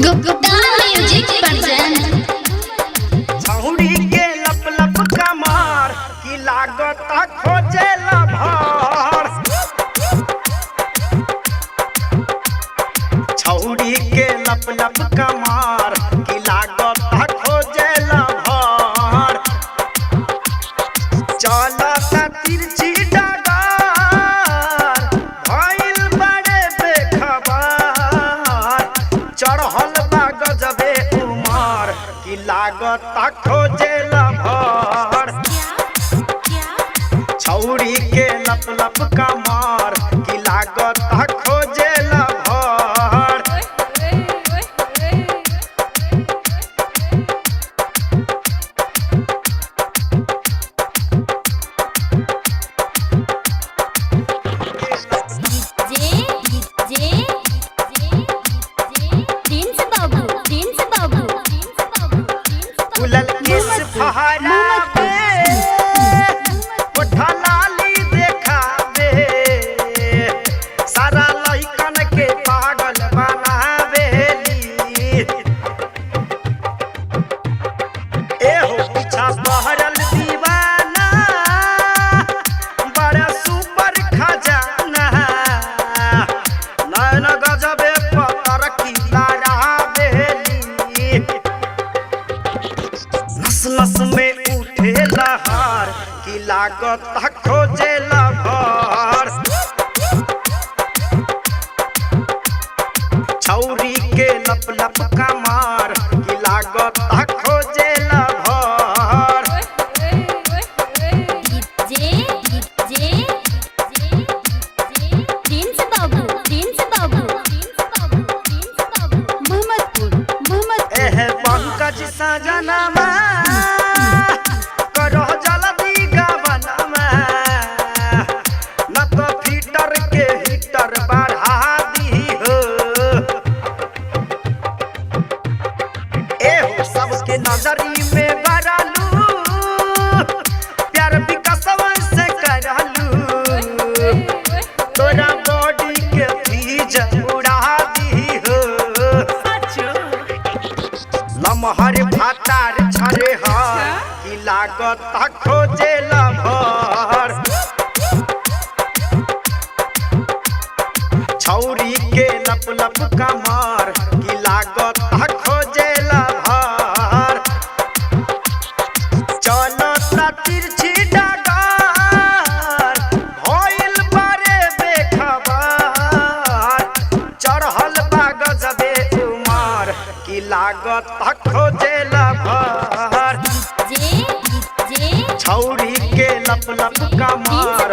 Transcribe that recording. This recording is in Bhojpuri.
Gupta music present. छौड़ी के लप लप कमार की लागत खोजे लभार। छौड़ी के लप लप कमार की लागत खोजे लभार। चलता तिरछी डगार भइल बड़े बेखबर। चढ़ल बा गजबे उमर की लागत खोजे लभार। छौड़ी के लप लप कमार की लागत खोजे लभार। फुलल केस फहरा पे ओठा लाली देखावे। सारा लइकन के पागल बनावेली। एहो पीछा पहरल दीवाना बड़ा सुपर खजाना। नयन गजबे पतर की लहरावेली। नस नस में उठे लहर की लागत खोजे लभार। छौरी के लप लप कमार की लागत खोजे लभार। एह पंकज सजनमा करो जल्दी गवनमा। न तो फीटर के हीटर बढ़ा दी हो। एहो सबके नजरी में बरलू प्यार विकसवन से करलू। तोरा बॉडी के फीज उड़ा दी हो। लमहर भातार छरे हर की लागत खोजे लभार। छौरी के लप लप कमार की लागत खोजे लभार। चलता तिरछी डगार भइल बड़े बेखबर। चढ़ल बा गजबे उमर की लागत खोजे लभार। छौरी के लप लप कमार